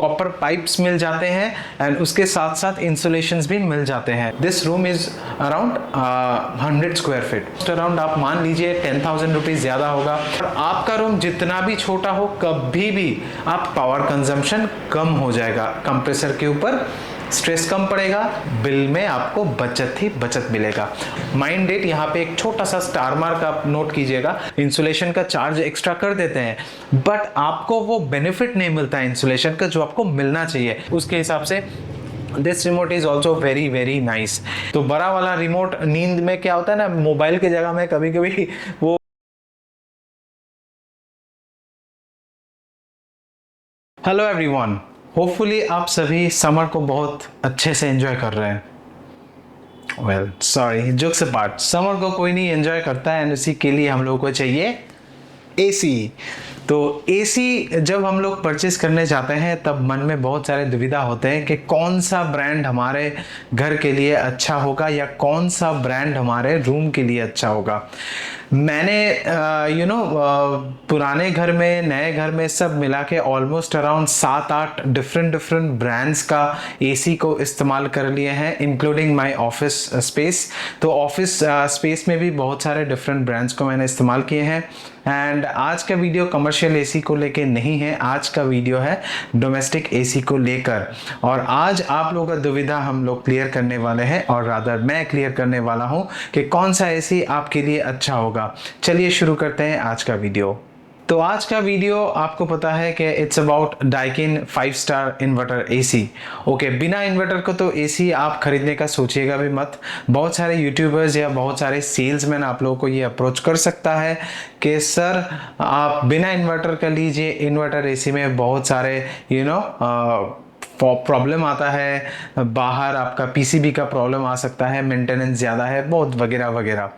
Copper pipes मिल जाते हैं and उसके साथ साथ इंसुलेशंस भी मिल जाते हैं। This room is around 100 square feet, around आप मान लीजिए 10,000 रुपीज ज़्यादा होगा। और आपका रूम जितना भी छोटा हो, कभी भी आप पावर कंजम्पशन कम हो जाएगा, कंप्रेसर के ऊपर स्ट्रेस कम पड़ेगा, बिल में आपको बचत ही बचत मिलेगा। माइंड इट, यहाँ पे एक छोटा सा स्टार मार्क आप नोट कीजिएगा। इंसुलेशन का चार्ज एक्स्ट्रा कर देते हैं, बट आपको वो बेनिफिट नहीं मिलता है इंसुलेशन का जो आपको मिलना चाहिए। उसके हिसाब से this remote is also very very nice. तो बड़ा वाला रिमोट, नींद में क्या होता है ना, मोबाइल की जगह में कभी कभी वो हेलो एवरीवन, होपफुली आप सभी समर को बहुत अच्छे से एंजॉय कर रहे हैं। Well sorry, jokes apart, summer को कोई नहीं एंजॉय करता है एंड उसी के लिए हम लोग को चाहिए एसी। तो एसी जब हम लोग परचेस करने जाते हैं तब मन में बहुत सारे दुविधा होते हैं कि कौन सा ब्रांड हमारे घर के लिए अच्छा होगा या कौन सा ब्रांड हमारे रूम के लिए अच्छा होगा। मैंने पुराने घर में, नए घर में सब मिला के ऑलमोस्ट अराउंड 7-8 डिफरेंट ब्रांड्स का एसी को इस्तेमाल कर लिए हैं, इंक्लूडिंग माय ऑफिस स्पेस। तो ऑफिस स्पेस में भी बहुत सारे डिफरेंट ब्रांड्स को मैंने इस्तेमाल किए हैं। एंड आज का वीडियो कमर्शियल एसी को लेके नहीं है, आज का वीडियो है डोमेस्टिक एसी को लेकर। और आज आप लोगों का दुविधा हम लोग क्लियर करने वाले हैं, और रादर मैं क्लियर करने वाला हूं कि कौन सा एसी आपके लिए अच्छा होगा। चलिए शुरू करते हैं आज का वीडियो। तो आज का वीडियो आपको पता है कि it's about Daikin 5 star inverter AC. Okay, बिना इन्वर्टर को तो एसी आप खरीदने का सोचिएगा भी मत। बहुत सारे यूट्यूबर्स या बहुत सारे सेल्समैन आप लोगों को ये अप्रोच कर सकता है कि सर आप बिना इन्वर्टर का लीजिए, इन्वर्टर एसी में बहुत सारे प्रॉब्लम आता है, बाहर आपका पीसीबी का प्रॉब्लम आ सकता है, मेंटेनेंस ज़्यादा है, बहुत वगैरह वगैरह।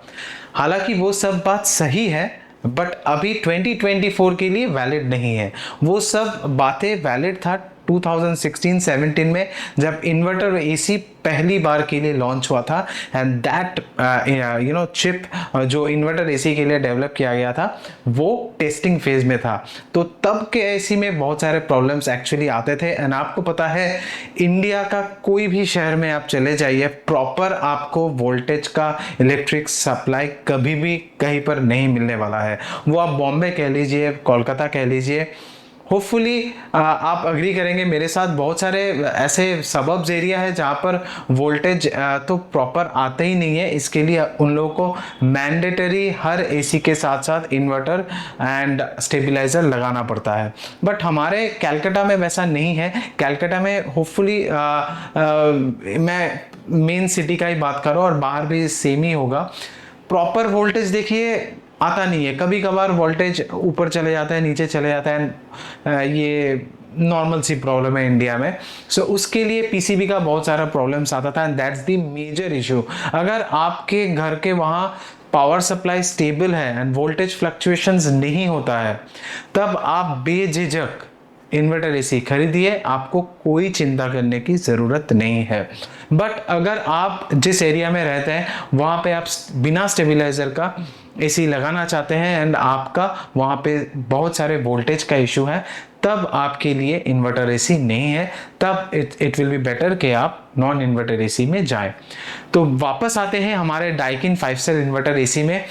हालांकि वो सब बात सही है, बट अभी 2024 के लिए वैलिड नहीं है। वो सब बातें वैलिड था 2016-17 में जब इन्वर्टर एसी पहली बार के लिए लॉन्च हुआ था। एंड दैट चिप जो इन्वर्टर एसी के लिए डेवलप किया गया था वो टेस्टिंग फेज में था। तो तब के एसी में बहुत सारे प्रॉब्लम्स एक्चुअली आते थे। एंड आपको पता है, इंडिया का कोई भी शहर में आप चले जाइए, प्रॉपर आपको वोल्टेज का इलेक्ट्रिक सप्लाई कभी भी कहीं पर नहीं मिलने वाला है। वो आप बॉम्बे कह लीजिए, कोलकाता कह लीजिए। होपफुली आप अग्री करेंगे मेरे साथ, बहुत सारे ऐसे सबब्स एरिया है जहाँ पर वोल्टेज तो प्रॉपर आते ही नहीं है। इसके लिए उन लोगों को मैंडेटरी हर एसी के साथ साथ इन्वर्टर एंड स्टेबलाइजर लगाना पड़ता है। बट हमारे कैलकाटा में वैसा नहीं है। कैलकाटा में होपफुली मैं मेन सिटी का ही बात कर रहा हूँ और बाहर भी सेम ही होगा। प्रॉपर वोल्टेज देखिए आता नहीं है, कभी कभार वोल्टेज ऊपर चले जाता है, नीचे चले जाता है। ये नॉर्मल सी प्रॉब्लम है इंडिया में। सो उसके लिए पीसीबी का बहुत सारा प्रॉब्लम्स आता था and that's the major issue. अगर आपके घर के वहाँ पावर सप्लाई स्टेबल है एंड वोल्टेज फ्लक्चुएशंस नहीं होता है, तब आप बेझिझक इन्वर्टर एसी खरीदिए, आपको कोई चिंता करने की ज़रूरत नहीं है। बट अगर आप जिस एरिया में रहते हैं वहाँ पे आप बिना स्टेबलाइजर का एसी लगाना चाहते हैं एंड आपका वहाँ पे बहुत सारे वोल्टेज का इशू है, तब आपके लिए इन्वर्टर एसी नहीं है। तब इट विल बी बेटर कि आप नॉन इन्वर्टर एसी में जाएं। तो वापस आते हैं हमारे डाइकिन 5 स्टार इन्वर्टर एसी में,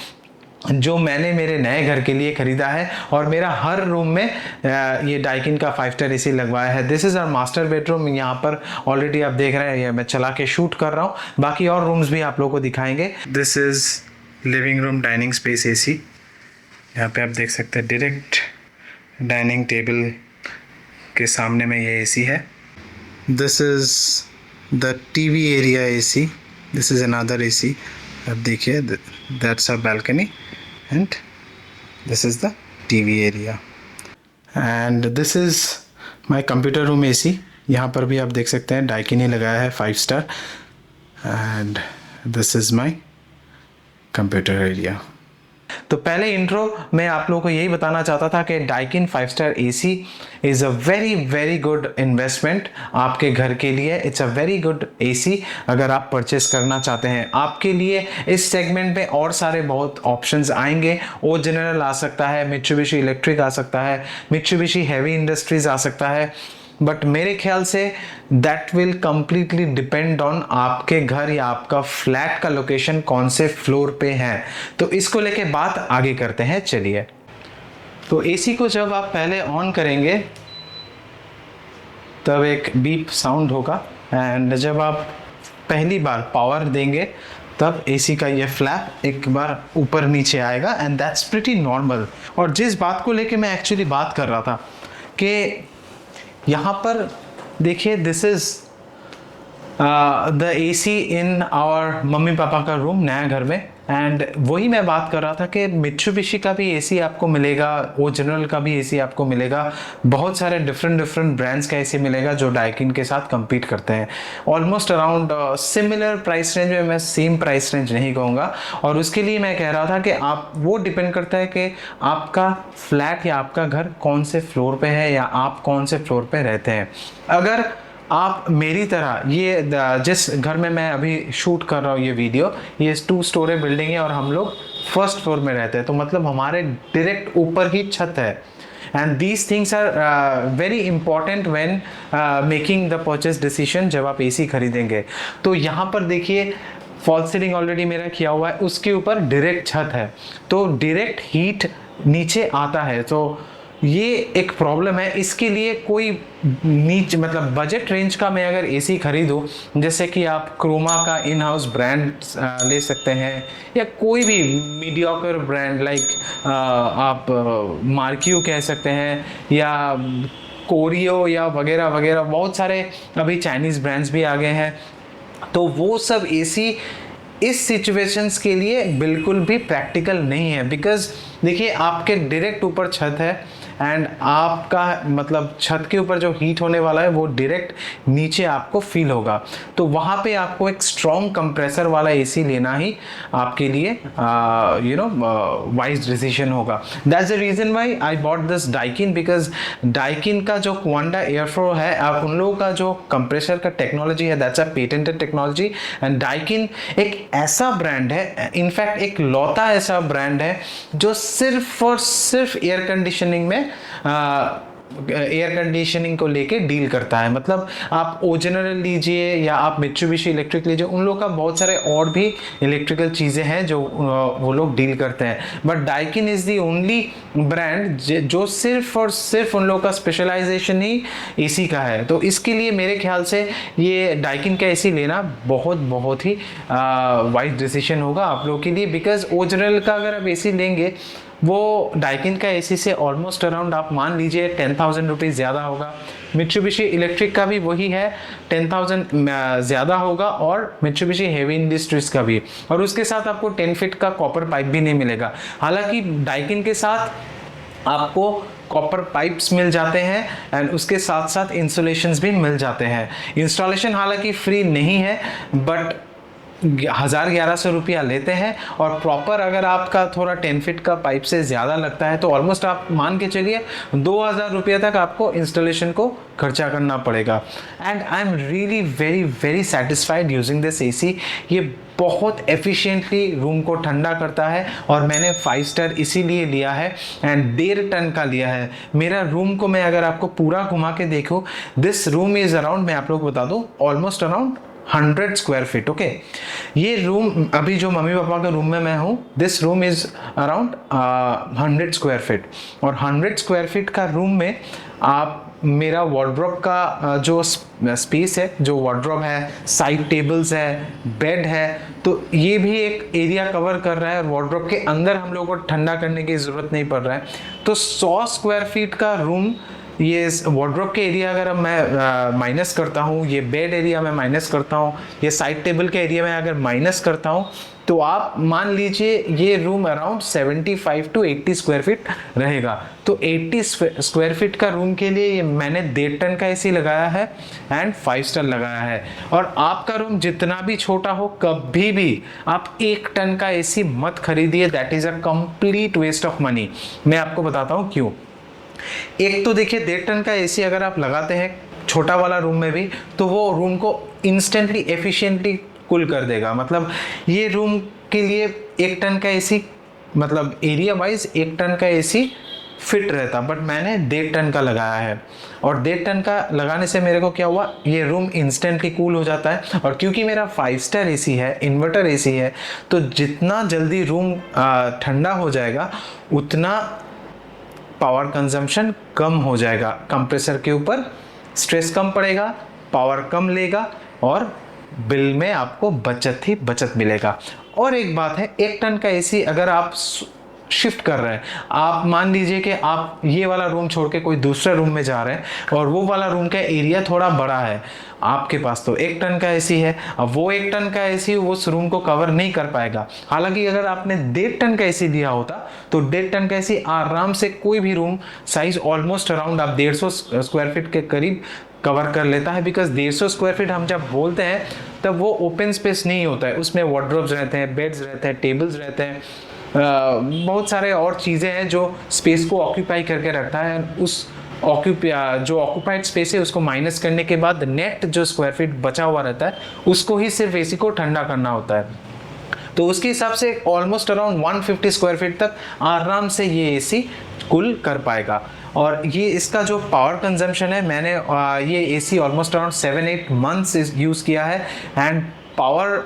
जो मैंने मेरे नए घर के लिए खरीदा है और मेरा हर रूम में ये डाइकिन का 5 स्टार एसी लगवाया है। This is our master bedroom. यहाँ पर ऑलरेडी आप देख रहे हैं, ये मैं चला के शूट कर रहा हूँ, बाकी और रूम्स भी आप लोगों को दिखाएंगे। This is living room dining space AC. यहाँ पे आप देख सकते हैं डायरेक्ट डाइनिंग टेबल के सामने में ये एसी है। This is the TV area AC. This is another AC. अब देखिए, that's a balcony and this is the TV area. And this is my computer room AC. यहाँ पर भी आप देख सकते हैं डाइकिन ही लगाया है 5 star. And this is my computer area. तो पहले इंट्रो में आप लोगों को यही बताना चाहता था कि Daikin 5 star AC is a very very good investment आपके घर के लिए। It's a very good AC अगर आप परचेस करना चाहते हैं। आपके लिए इस सेगमेंट में और सारे बहुत ऑप्शंस आएंगे। ओ जनरल आ सकता है, मित्सुबिशी इलेक्ट्रिक आ सकता है, मित्सुबिशी हेवी इंडस्ट्रीज आ सकता है, बट मेरे ख्याल say that will completely depend on आपके घर या आपका फ्लैट का लोकेशन कौन से फ्लोर पे है। तो इसको लेके बात आगे करते हैं, चलिए। तो एसी को जब आप पहले ऑन करेंगे तब एक बीप साउंड होगा, एंड जब आप पहली बार पावर देंगे तब एसी का ये फ्लैप एक बार ऊपर नीचे आएगा, एंड दैट्स प्रिटी नॉर्मल। और जिस बात को लेके मैं एक्चुअली बात कर रहा था कि यहाँ पर देखिए, this is the AC in our mummy papa का रूम, नया घर में। एंड वही मैं बात कर रहा था कि मित्सुबिशी का भी एसी आपको मिलेगा, ओरिजिनल का भी एसी आपको मिलेगा, बहुत सारे डिफरेंट ब्रांड्स का एसी मिलेगा जो डाइकिन के साथ compete करते हैं। Almost around similar price range में, मैं सेम प्राइस रेंज नहीं कहूँगा। और उसके लिए मैं कह रहा था कि आप, वो डिपेंड करता है कि आपका फ्लैट या आपका घर कौन से फ्लोर पे है या आप कौन से फ्लोर पे रहते हैं। अगर आप मेरी तरह, ये जिस घर में मैं अभी शूट कर रहा हूँ ये वीडियो, ये 2 स्टोरी बिल्डिंग है और हम लोग फर्स्ट फ्लोर में रहते हैं, तो मतलब हमारे डायरेक्ट ऊपर ही छत है। And these things are very important when making the purchase decision, जब आप एसी खरीदेंगे। तो यहाँ पर देखिए, फॉल्स सीलिंग ऑलरेडी मेरा किया हुआ है, उसके ऊपर डायरेक्ट छत है, तो डायरेक्ट हीट नीचे आता है। तो ये एक प्रॉब्लम है। इसके लिए कोई मतलब बजट रेंज का मैं अगर एसी खरीदूं, जैसे कि आप क्रोमा का इन हाउस ब्रांड ले सकते हैं, या कोई भी मीडियोकर ब्रांड लाइक आप मार्क्यू कह सकते हैं, या कोरियो या वगैरह वगैरह, बहुत सारे अभी चाइनीज़ ब्रांड्स भी आ गए हैं। तो वो सब एसी इस सिचुएशंस के लिए बिल्कुल भी प्रैक्टिकल नहीं है, बिकॉज देखिए, आपके डायरेक्ट ऊपर छत है, एंड आपका मतलब छत के ऊपर जो हीट होने वाला है वो डायरेक्ट नीचे आपको फील होगा। तो वहाँ पे आपको एक स्ट्रॉन्ग कंप्रेसर वाला एसी लेना ही आपके लिए वाइज डिसीजन होगा। That's the reason why I bought this Daikin, because Daikin का जो क्वांडा एयरफ्लो है, आप उन लोगों का जो कंप्रेसर का टेक्नोलॉजी है, that's a patented technology. And Daikin एक ऐसा ब्रांड है, इनफैक्ट एक लौता ऐसा ब्रांड है जो सिर्फ और सिर्फ एयर कंडीशनिंग में एयर कंडीशनिंग को लेके डील करता है। मतलब आप ओरिजिनल लीजिए या आप मित्सुबिशी इलेक्ट्रिक लीजिए, उन लोगों का बहुत सारे और भी इलेक्ट्रिकल चीज़ें हैं जो वो लोग डील करते हैं, but Daikin is the only brand जो सिर्फ और सिर्फ उन लोगों का स्पेशलाइजेशन ही एसी का है। तो इसके लिए मेरे ख्याल से ये डाइकिन का एसी लेना बहुत ही वाइज डिसीजन होगा आप लोगों के लिए, बिकॉज ओरिजिनल का अगर आप एसी लेंगे, वो डाइकिन का एसी से ऑलमोस्ट अराउंड आप मान लीजिए 10,000 रुपीज़ ज़्यादा होगा। मित्सुबिशी इलेक्ट्रिक का भी वही है, 10,000 ज़्यादा होगा, और मित्सुबिशी हेवी इंडस्ट्रीज का भी, और उसके साथ आपको 10 फीट का कॉपर पाइप भी नहीं मिलेगा। हालांकि डाइकिन के साथ आपको कॉपर पाइप्स मिल जाते हैं, एंड उसके साथ साथ इंसुलेशंस भी मिल जाते हैं। इंस्टॉलेशन हालांकि फ्री नहीं है, बट 1,000-1,100 रुपया लेते हैं, और प्रॉपर अगर आपका थोड़ा 10 फीट का पाइप से ज़्यादा लगता है तो ऑलमोस्ट आप मान के चलिए 2,000 रुपये तक आपको इंस्टॉलेशन को खर्चा करना पड़ेगा। And I am really very satisfied using this AC. ये बहुत एफिशिएंटली रूम को ठंडा करता है, और मैंने 5 स्टार इसीलिए लिया है, एंड 1.5 टन का लिया है। मेरा रूम को मैं अगर आपको पूरा घुमा के देखूँ, दिस रूम इज़ अराउंड, मैं आप लोग को बता दूँ, almost around 100 square feet. Okay, ये रूम अभी जो मम्मी पापा के रूम में मैं हूँ, this room is around 100 square feet, और 100 स्क्वायर फीट का रूम में आप मेरा वार्डरोब का जो स्पेस है, जो वार्डरोब है, साइड टेबल्स है, बेड है, तो ये भी एक एरिया कवर कर रहा है, और वार्डरोब के अंदर हम लोगों को ठंडा करने की ज़रूरत नहीं पड़ रहा है। तो 100 स्क्वायर फीट का रूम, ये वार्डरोब के एरिया अगर मैं माइनस करता हूँ, ये बेड एरिया मैं माइनस करता हूँ, ये साइड टेबल के एरिया में अगर माइनस करता हूँ, तो आप मान लीजिए ये room around 75 to 80 square feet रहेगा। तो 80 स्क्वायर फीट का रूम के लिए ये मैंने 1.5 टन का एसी लगाया है, एंड 5 स्टार लगाया है। और आपका रूम जितना भी छोटा हो, कभी भी आप 1 टन का एसी मत खरीदिए, that is a complete waste of money. मैं आपको बताता हूँ क्यों। एक तो देखिए, 1.5 टन का एसी अगर आप लगाते हैं छोटा वाला रूम में भी, तो वो रूम को इंस्टेंटली एफिशिएंटली कूल कर देगा। मतलब ये रूम के लिए 1 टन का एसी, मतलब एरिया वाइज 1 टन का एसी फिट रहता, बट मैंने 1.5 टन का लगाया है। और 1.5 टन का लगाने से मेरे को क्या हुआ, ये रूम इंस्टेंटली कूल हो जाता है। और क्योंकि मेरा 5 स्टार एसी है, इन्वर्टर एसी है, तो जितना जल्दी रूम ठंडा हो जाएगा उतना पावर कंजम्पशन कम हो जाएगा, कंप्रेसर के ऊपर स्ट्रेस कम पड़ेगा, पावर कम लेगा और बिल में आपको बचत ही बचत मिलेगा। और एक बात है, 1 टन का एसी अगर आप शिफ्ट कर रहे हैं, आप मान लीजिए कि आप ये वाला रूम छोड़ के कोई दूसरे रूम में जा रहे हैं और वो वाला रूम का एरिया थोड़ा बड़ा है, आपके पास तो 1 टन का एसी है, अब वो 1 टन का एसी उस रूम को कवर नहीं कर पाएगा। हालांकि अगर आपने 1.5 टन का एसी लिया होता तो 1.5 टन का एसी आराम से कोई भी रूम साइज ऑलमोस्ट अराउंड आप 150 स्क्वायर फीट के करीब कवर कर लेता है। बिकॉज 150 स्क्वायर फीट हम जब बोलते हैं तब वो ओपन स्पेस नहीं होता है, उसमें वार्डरोब्स रहते हैं, बेड्स रहते हैं, टेबल्स रहते हैं, बहुत सारे और चीज़ें हैं जो स्पेस को ऑक्यूपाई करके रखता है। उस जो ऑक्यूपाइड स्पेस है उसको माइनस करने के बाद नेट जो स्क्वायर फीट बचा हुआ रहता है उसको ही सिर्फ एसी को ठंडा करना होता है। तो उसके हिसाब से ऑलमोस्ट अराउंड 150 स्क्वायर फीट तक आराम से ये एसी कूल कर पाएगा। और ये इसका जो पावर कंजम्पशन है, मैंने ये AC almost around 7-8 months use किया है एंड पावर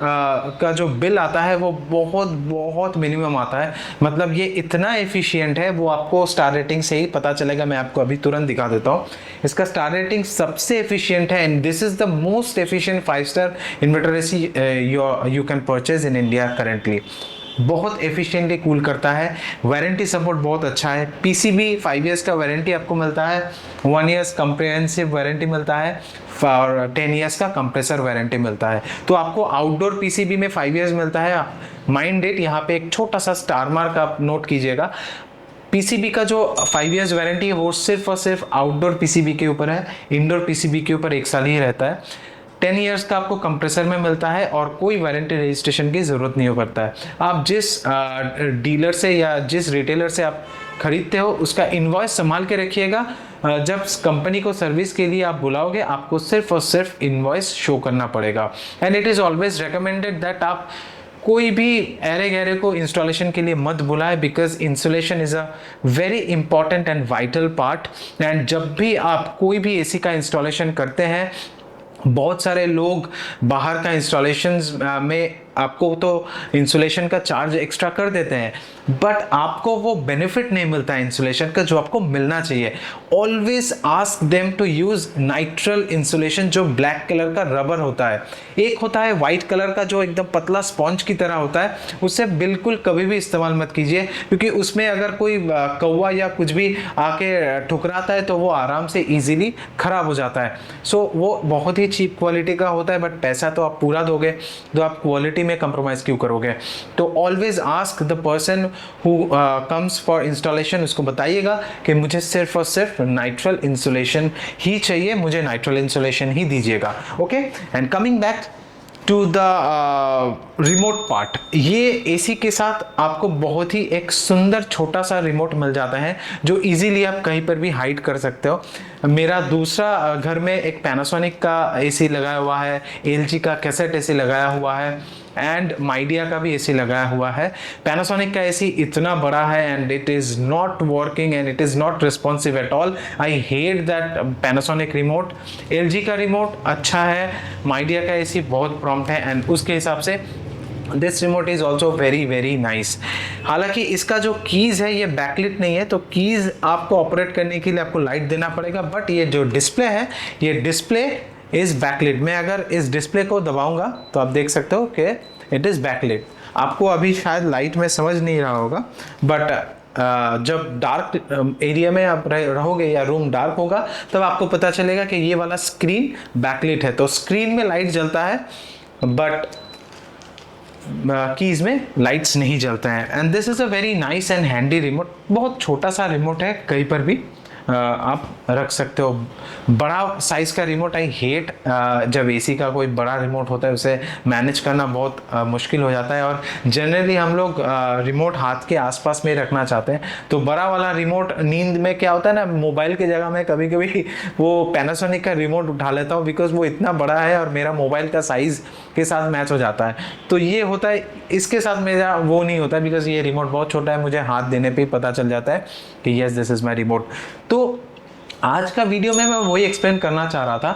का जो बिल आता है वो बहुत बहुत मिनिमम आता है। मतलब ये इतना एफिशिएंट है, वो आपको स्टार रेटिंग से ही पता चलेगा। मैं आपको अभी तुरंत दिखा देता हूँ। इसका स्टार रेटिंग सबसे एफिशिएंट है and this is the most efficient 5 star inverter AC you can purchase in India currently. बहुत एफिशिएंटली कूल करता है, वारंटी सपोर्ट बहुत अच्छा है। पीसीबी 5 इयर्स का वारंटी आपको मिलता है, 1 इयर्स कंप्रिहेंसिव वारंटी मिलता है और 10 इयर्स का कंप्रेसर वारंटी मिलता है। तो आपको आउटडोर पीसीबी में 5 इयर्स मिलता है। माइंड इट, यहाँ पे एक छोटा सा स्टार मार्क आप नोट कीजिएगा। पीसीबी का जो 5 इयर्स वारंटी है वो सिर्फ और सिर्फ आउटडोर पीसीबी के ऊपर है, इंडोर पीसीबी के ऊपर 1 साल ही रहता है। 10 इयर्स का आपको कंप्रेसर में मिलता है और कोई वारंटी रजिस्ट्रेशन की ज़रूरत नहीं पड़ता है। आप जिस डीलर से या जिस रिटेलर से आप खरीदते हो उसका इनवॉइस संभाल के रखिएगा। जब कंपनी को सर्विस के लिए आप बुलाओगे आपको सिर्फ और सिर्फ इनवॉइस शो करना पड़ेगा। And it is always recommended that आप कोई भी ऐरे गहरे को इंस्टॉलेशन के लिए मत बुलाए, because insulation is a very important and vital part. And जब भी आप कोई भी एसी का इंस्टॉलेशन करते हैं, बहुत सारे लोग बाहर का इंस्टॉलेशंस में आपको तो इंसुलेशन का चार्ज एक्स्ट्रा कर देते हैं, बट आपको वो बेनिफिट नहीं मिलता है इंसुलेशन का जो आपको मिलना चाहिए। Always ask them to use neutral insulation, जो ब्लैक कलर का रबर होता है। एक होता है वाइट कलर का जो एकदम पतला स्पॉन्ज की तरह होता है, उससे बिल्कुल कभी भी इस्तेमाल मत कीजिए, क्योंकि उसमें अगर कोई कौवा या कुछ भी आके ठुकराता है तो वो आराम से इजीली खराब हो जाता है। सो वो बहुत ही चीप क्वालिटी का होता है, बट पैसा तो आप पूरा दोगे, तो आप क्वालिटी में कंप्रोमाइज क्यों करोगे। तो always ask the person who comes for installation, उसको बताइएगा कि मुझे सिर्फ और सिर्फ नाइट्रल इंसुलेशन ही चाहिए, मुझे नाइट्रल इंसुलेशन ही दीजिएगा। Okay, and coming back to the remote part, ये एसी के साथ आपको बहुत ही एक सुंदर छोटा सा रिमोट मिल जाता है जो इजीली आप कहीं पर भी हाइड कर सकते हो। मेरा दूसरा घर में एक पैनासोनिक का एसी लगाया हुआ है, एलजी का कैसेट एसी लगाया हुआ है एंड माइडिया का भी एसी लगाया हुआ है। पैनासोनिक का एसी इतना बड़ा है and it is not working and it is not responsive at all. I hate that Panasonic remote. LG का रिमोट अच्छा है, माइडिया का एसी बहुत प्रॉम्प्ट है एंड उसके हिसाब से this remote is also very very nice. हालांकि इसका जो कीज़ है ये बैकलिट नहीं है, तो कीज़ आपको ऑपरेट करने के लिए आपको लाइट देना पड़ेगा, बट ये जो डिस्प्ले है ये डिस्प्ले इज़ बैकलिट। मैं अगर इस डिस्प्ले को दबाऊंगा तो आप देख सकते हो कि इट इज़ बैकलिट। आपको अभी शायद लाइट में समझ नहीं रहा होगा, बट जब डार्क एरिया में आप रहोगे या रूम डार्क होगा तब आपको पता चलेगा कि ये वाला स्क्रीन बैकलिट है। तो स्क्रीन में लाइट जलता है बट कीज़ में लाइट्स नहीं जलते हैं। And this is a very nice and handy remote. बहुत छोटा सा रिमोट है, कहीं पर भी आप रख सकते हो। बड़ा साइज़ का रिमोट आई हेट, जब एसी का कोई बड़ा रिमोट होता है उसे मैनेज करना बहुत मुश्किल हो जाता है, और जनरली हम लोग रिमोट हाथ के आसपास में रखना चाहते हैं। तो बड़ा वाला रिमोट, नींद में क्या होता है ना, मोबाइल की जगह मैं कभी कभी वो पैनासोनिक का रिमोट उठा लेता हूँ, बिकॉज वो इतना बड़ा है और मेरा मोबाइल का साइज़ के साथ मैच हो जाता है। तो ये होता है, इसके साथ मेरा वो नहीं होता, बिकॉज ये रिमोट बहुत छोटा है, मुझे हाथ देने पे ही पता चल जाता है कि yes this is my remote. तो आज का वीडियो में मैं वही एक्सप्लेन करना चाह रहा था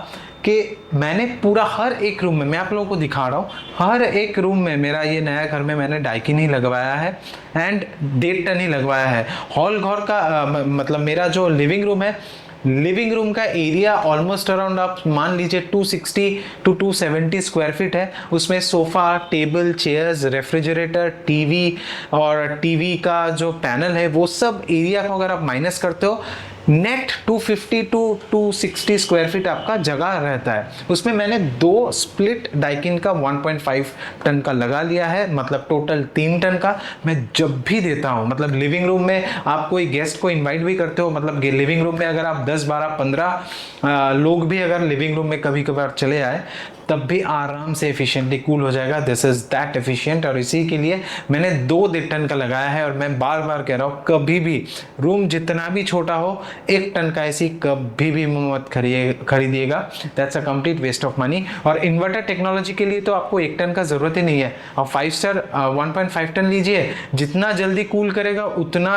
कि मैंने पूरा हर एक रूम में, मैं आप लोगों को दिखा रहा हूँ, हर एक रूम में मेरा ये नया घर में मैंने डाइकिन ही लगवाया है एंड 1.5 टन ही लगवाया है। हॉल घर का मतलब मेरा जो लिविंग रूम है, लिविंग रूम का एरिया ऑलमोस्ट अराउंड आप मान लीजिए 260 टू 270 स्क्वायर फीट है। उसमें sofa, table, chairs, refrigerator, TV और टीवी का जो पैनल है, वो सब एरिया को अगर आप माइनस करते हो, नेट 250 टू 260 स्क्वायर फीट आपका जगह रहता है। उसमें मैंने 2 स्प्लिट डाइकिन का 1.5 टन का लगा लिया है, मतलब टोटल 3 टन का। मैं जब भी देता हूँ, मतलब लिविंग रूम में आप कोई गेस्ट को इनवाइट भी करते हो, मतलब लिविंग रूम में अगर आप 10, 12, 15 लोग भी अगर लिविंग रूम में कभी कभार चले आए, तब भी आराम से एफिशिएंटली कूल हो जाएगा। दिस इज दैट एफिशिएंट, और इसी के लिए मैंने 2 टन का लगाया है। और मैं बार बार कह रहा हूँ, कभी भी रूम जितना भी छोटा हो, 1 टन का एसी कभी भी मत खरीदिएगा। That's a complete waste of money. और इन्वर्टर टेक्नोलॉजी के लिए तो आपको 1 टन का जरूरत ही नहीं है। आप 5 स्टार 1.5 टन लीजिए, जितना जल्दी कूल करेगा उतना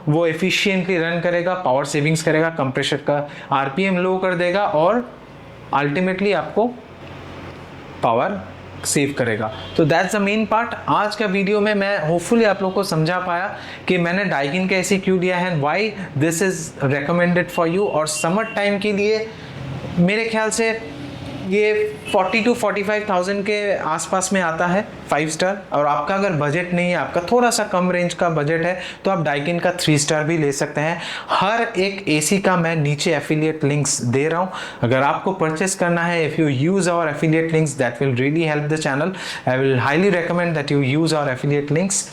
वो एफिशिएंटली रन करेगा, पावर सेविंग्स करेगा, कंप्रेसर का आरपीएम लो कर देगा और अल्टीमेटली आपको पावर सेव करेगा। तो दैट्स द मेन पार्ट। आज का वीडियो में मैं होपफुली आप लोग को समझा पाया कि मैंने डाइकिन का एसी क्यों दिया है, why this is recommended for you. और समर टाइम के लिए मेरे ख्याल से ये 40 टू 45,000 के आसपास में आता है 5 स्टार। और आपका अगर बजट नहीं है, आपका थोड़ा सा कम रेंज का बजट है, तो आप डाइकिन का 3 स्टार भी ले सकते हैं। हर एक एसी का मैं नीचे एफिलिएट लिंक्स दे रहा हूँ, अगर आपको परचेस करना है, if you use our affiliate links that will really help the channel. I will highly recommend that you use our affiliate links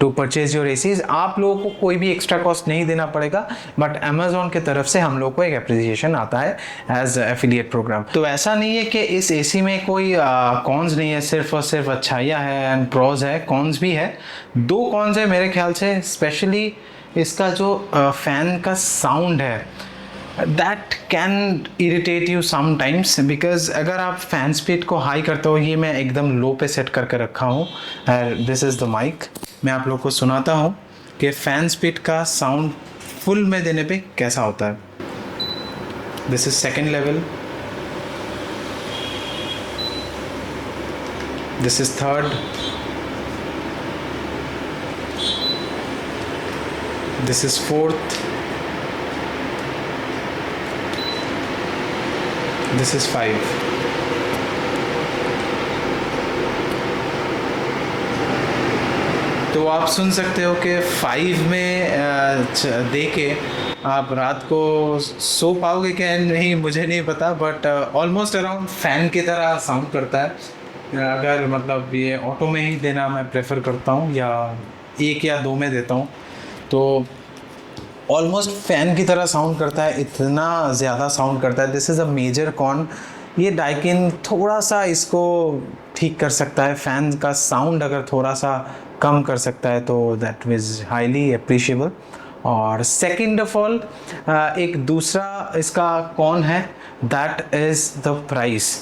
to purchase your ACs. आप लोगों को कोई भी एक्स्ट्रा कॉस्ट नहीं देना पड़ेगा, बट अमेजोन की तरफ से हम लोग को एक एप्रिसिएशन आता है एज एफिलिएट प्रोग्राम। तो ऐसा नहीं है कि इस एसी में कोई कॉन्स नहीं है, सिर्फ और सिर्फ अच्छाइयाँ है एंड प्रोज है। कॉन्स भी है, 2 कॉन्स है मेरे ख्याल से। स्पेशली इसका जो फैन का साउंड है, that can irritate you sometimes, because अगर आप फैन स्पीड को हाई करते हो, ये मैं एकदम लो पे सेट करके रखा हूँ, दिस इज़ द माइक। मैं आप लोग को सुनाता हूँ कि फ़ैन स्पीड का साउंड फुल में देने पे कैसा होता है। This is 2nd level, this is 3rd, this is 4th, this is 5। तो आप सुन सकते हो कि 5 में दे के आप रात को सो पाओगे क्या नहीं मुझे नहीं पता, बट ऑलमोस्ट अराउंड फ़ैन की तरह साउंड करता है। अगर मतलब ये ऑटो में ही देना मैं प्रेफर करता हूँ, या 1 या 2 में देता हूँ, तो ऑलमोस्ट फ़ैन की तरह साउंड करता है, इतना ज़्यादा साउंड करता है। This is a major con. ये डाइकिन थोड़ा सा इसको ठीक कर सकता है, फ़ैन का साउंड अगर थोड़ा सा कम कर सकता है, तो दैट इज़ हाईली अप्रिशिएबल। और सेकंड ऑफ ऑल एक दूसरा इसका कौन है, that is the price.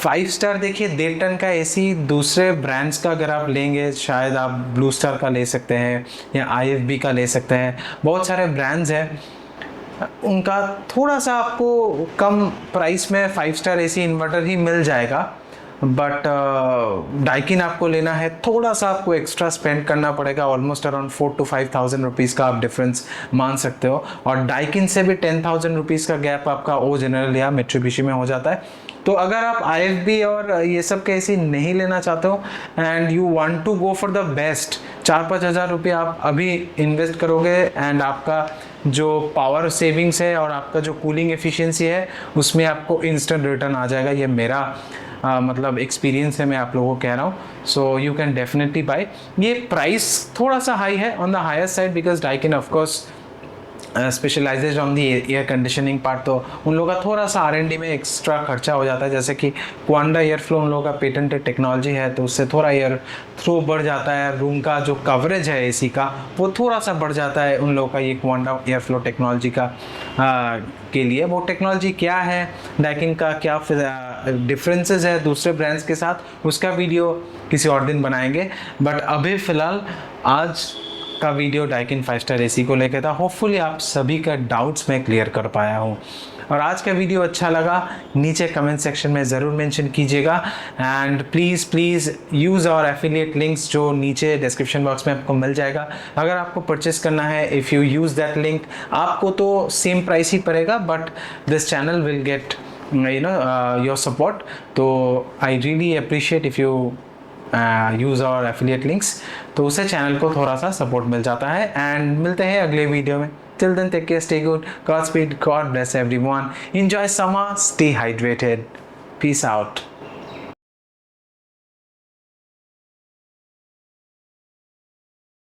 5 star देखिए, 1.5 टन का एसी दूसरे ब्रांड्स का अगर आप लेंगे, शायद आप ब्लू स्टार का ले सकते हैं या IFB का ले सकते हैं, बहुत सारे ब्रांड्स हैं, उनका थोड़ा सा आपको कम प्राइस में 5 स्टार एसी इन्वर्टर ही मिल जाएगा। बट डाइकिन आपको लेना है, थोड़ा सा आपको एक्स्ट्रा स्पेंड करना पड़ेगा, ऑलमोस्ट अराउंड 4,000 to 5,000 रुपीज़ का आप डिफरेंस मान सकते हो। और डाइकिन से भी 10,000 रुपीज़ का गैप आपका ओ जनरल या मित्सुबिशी में हो जाता है। तो अगर आप IFB और ये सब के एसी नहीं लेना चाहते हो and you want to go for the best, 4-5 हज़ार रुपये आप अभी इन्वेस्ट करोगे एंड आपका जो पावर सेविंग्स है और आपका जो कूलिंग एफिशिएंसी है, उसमें आपको इंस्टेंट रिटर्न आ जाएगा। ये मेरा मतलब एक्सपीरियंस है, मैं आप लोगों को कह रहा हूँ। So you can definitely buy. ये प्राइस थोड़ा सा हाई है, on the higher side, because Daikin of course specialises on the air conditioning part, तो उन लोगों का थोड़ा सा R&D में एक्स्ट्रा खर्चा हो जाता है। जैसे कि क्वांडा एयर फ्लो उन लोगों का पेटेंटेड टेक्नोलॉजी है, तो उससे थोड़ा एयर थ्रो बढ़ जाता है, रूम का जो कवरेज है एसी का वो थोड़ा सा बढ़ जाता है उन लोगों का, ये क्वांडा एयर फ्लो टेक्नोलॉजी का के लिए। वो टेक्नोलॉजी क्या है, डाइकिन का क्या डिफरेंसेस है दूसरे ब्रांड्स के साथ, उसका वीडियो किसी और दिन बनाएंगे। बट अभी फ़िलहाल आज का वीडियो डाइकिन 5 स्टार एसी को लेकर था। होपफुली आप सभी का डाउट्स मैं क्लियर कर पाया हूँ। और आज का वीडियो अच्छा लगा नीचे कमेंट सेक्शन में ज़रूर मेंशन कीजिएगा। And please use our affiliate links जो नीचे डिस्क्रिप्शन बॉक्स में आपको मिल जाएगा। अगर आपको परचेस करना है, if you use that link, आपको तो सेम प्राइस ही पड़ेगा, but this channel will get your support. तो I really appreciate if you use our affiliate links, तो उससे चैनल को थोड़ा सा सपोर्ट मिल जाता है। एंड मिलते हैं अगले वीडियो में। Till then take care, stay good, Godspeed, God bless everyone, enjoy summer, stay hydrated, peace out.